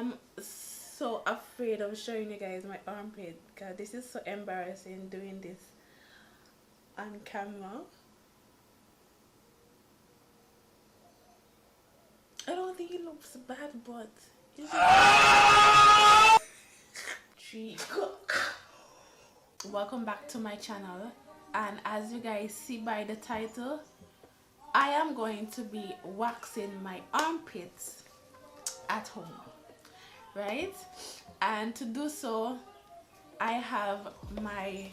am so afraid of showing you guys my armpit because this is so embarrassing doing this on camera. I don't think it looks bad, but welcome back to my channel, and as you guys see by the title, I am going to be waxing my armpits at home, right? And to do so, I have my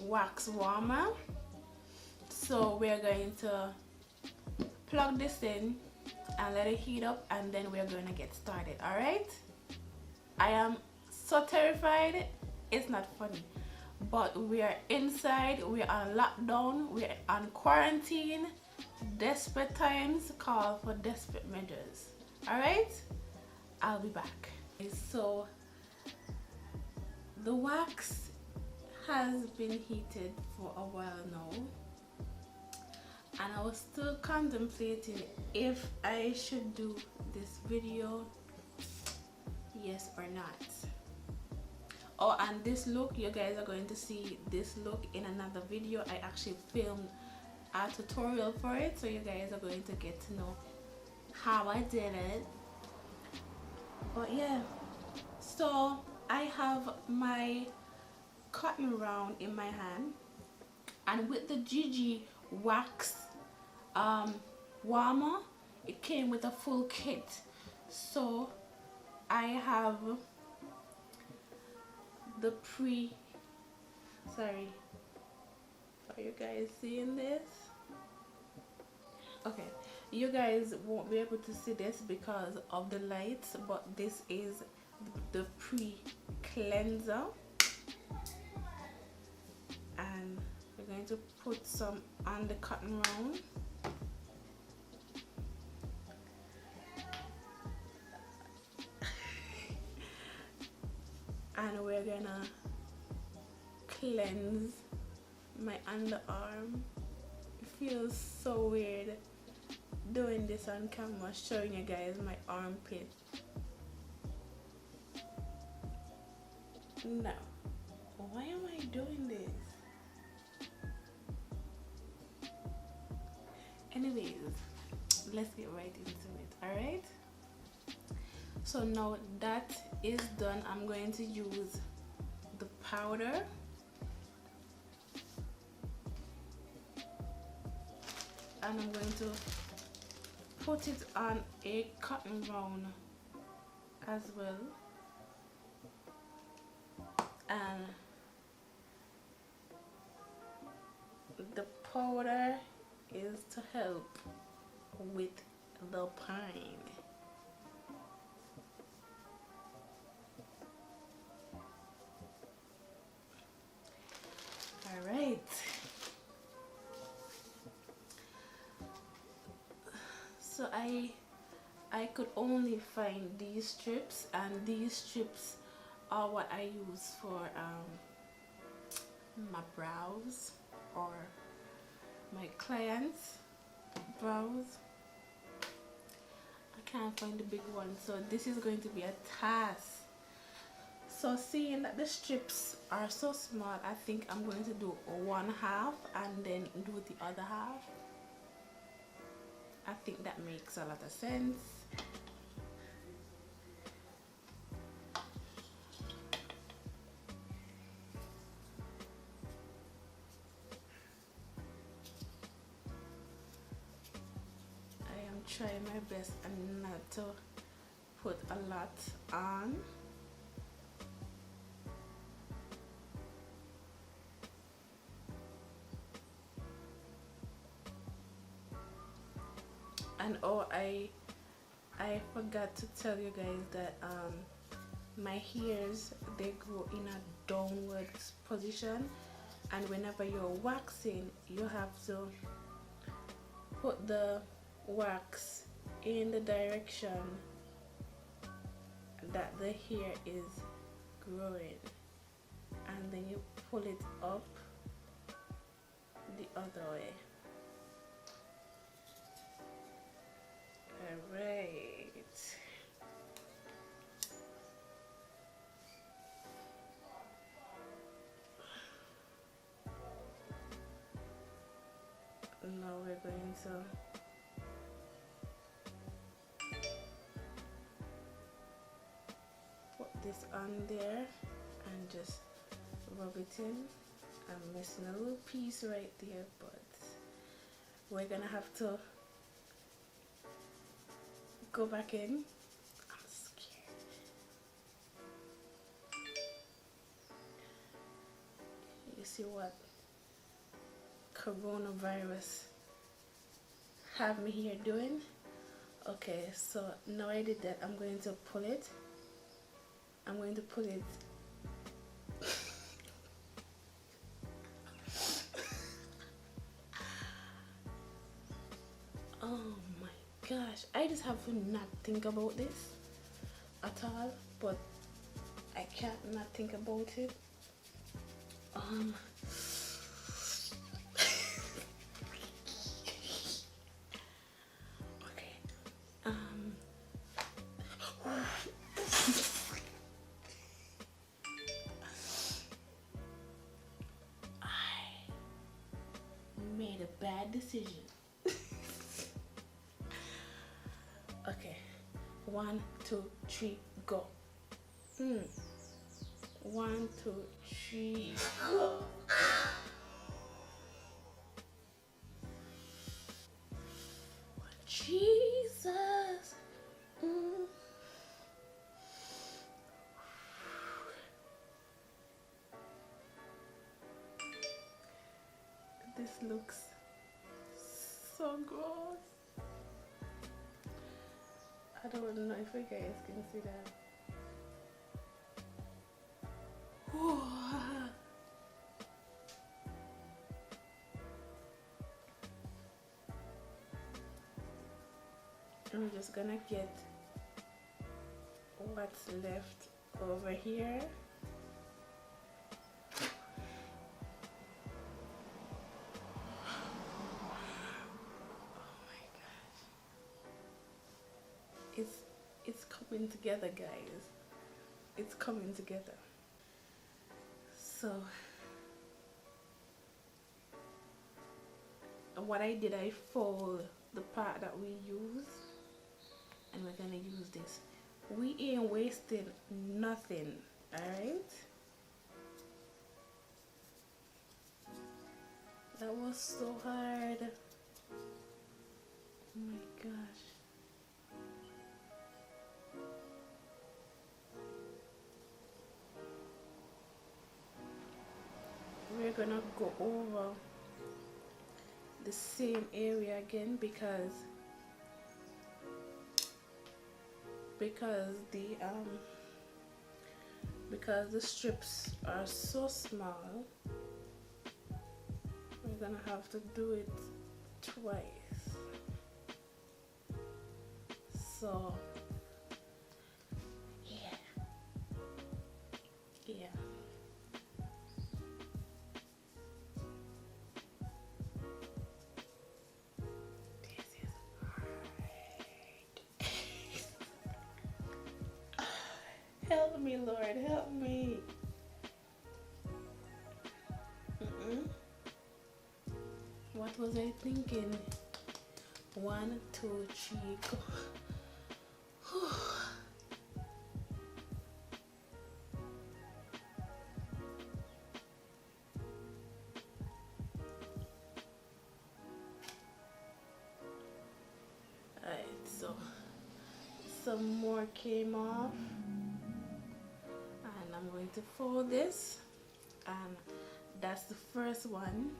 wax warmer, so we're going to plug this in and let it heat up, and then we're going to get started. All right, I am so terrified, it's not funny, but we are inside, we're on lockdown, we're on quarantine. Desperate times call for desperate measures. All right, I'll be back. So the wax has been heated for a while now, and I was still contemplating if I should do this video, yes or not. Oh, and this look, you guys are going to see this look in another video. I actually filmed a tutorial for it, so you guys are going to get to know how I did it. But yeah, so I have my cotton round in my hand, and with the GG wax warmer, it came with a full kit. So I have the sorry, are you guys seeing this? Okay, you guys won't be able to see this because of the lights, but this is the pre-cleanser, and we're going to put some on the cotton round. And we're gonna cleanse my underarm. It feels so weird doing this on camera, showing you guys my armpit. No, why am I doing this? Anyways, let's get right into it. All right, so now that is done, I'm going to use the powder, and I'm going to put it on a cotton round as well. And the powder is to help with the pine. All right, so I could only find these strips, and these strips are what I use for my brows, or my clients' brows. I can't find the big one, so this is going to be a task. So seeing that the strips are so small, I think I'm going to do one half and then do the other half. I think that makes a lot of sense. I am trying my best and not to put a lot on. And oh, I forgot to tell you guys that my hairs, they grow in a downward position, and whenever you're waxing, you have to put the wax in the direction that the hair is growing, and then you pull it up the other way. Alright, going to put this on there and just rub it in. I'm missing a little piece right there, but we're gonna have to go back in. I'm scared. You see what coronavirus have me here doing? Okay, so now I did that, I'm going to pull it. I'm going to pull it. Oh my gosh, I just have to not think about this at all, but I can't not think about it. Made a bad decision. Okay, 1, 2, 3, go. 1, 2, 3, go. Jesus. This looks so gross. I don't know if you guys can see that. I'm just gonna get what's left over here. It's coming together, guys. It's coming together. So what I did, I fold the part that we use, and we're gonna use this. We ain't wasting nothing, alright? That was so hard. Oh my gosh. We're gonna go over the same area again because the strips are so small. We're gonna have to do it twice. So yeah. Help me, Lord, help me. What was I thinking? 1, 2, 3, go. Alright, so some more came off. I'm going to fold this, and that's the first one.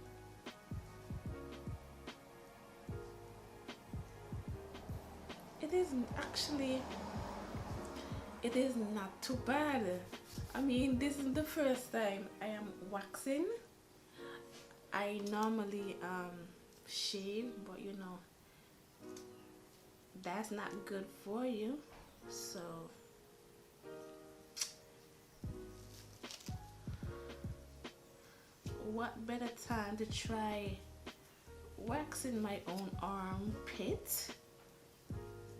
It is not too bad. I mean, this is the first time I am waxing. I normally shave, but you know that's not good for you, so what better time to try waxing my own armpit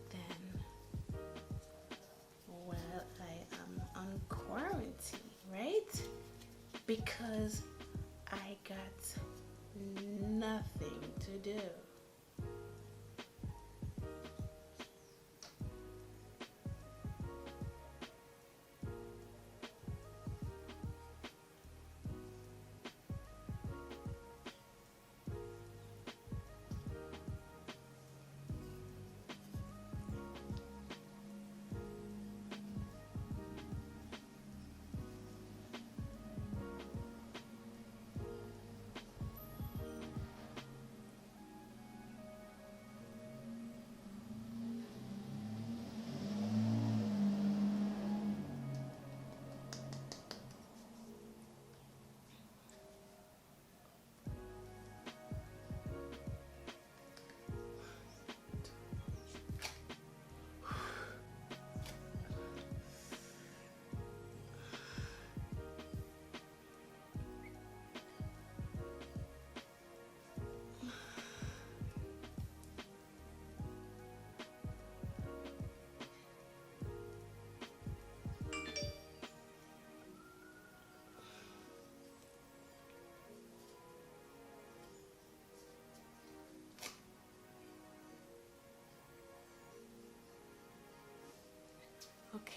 than while I am on quarantine, right? Because I got nothing to do.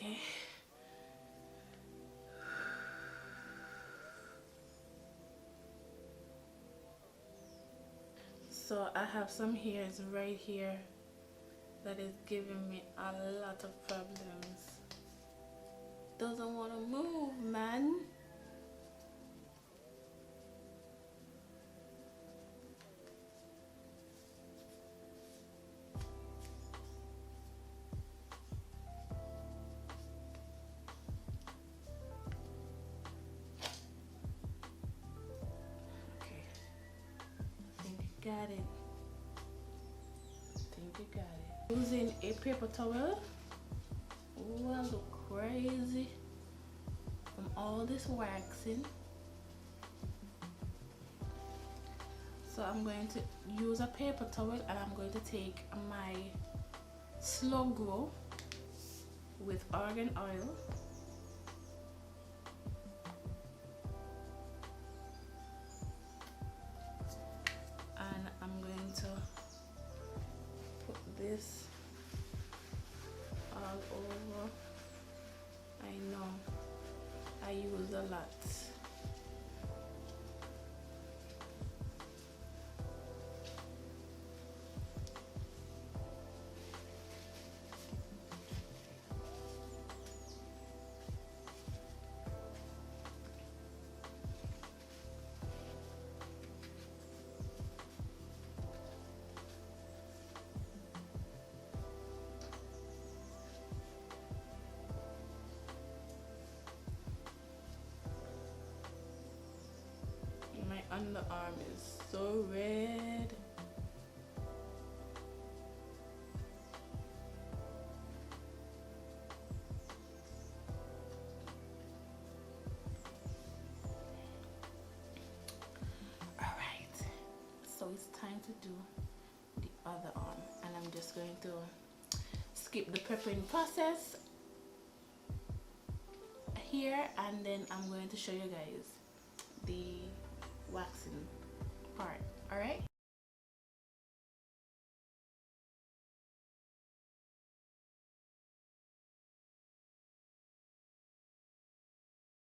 Okay. So I have some hairs right here that is giving me a lot of problems. Doesn't want to move, man. Okay, I think you got it. I think you got it. Using a paper towel. Oh, I look crazy from all this waxing. So I'm going to use a paper towel and I'm going to take my Slow Grow with argan oil. And I'm going to put this all over. I know I use a lot. My underarm is so red. Alright, so it's time to do the other arm, and I'm just going to skip the prepping process here, and then I'm going to show you guys the waxing part. All right.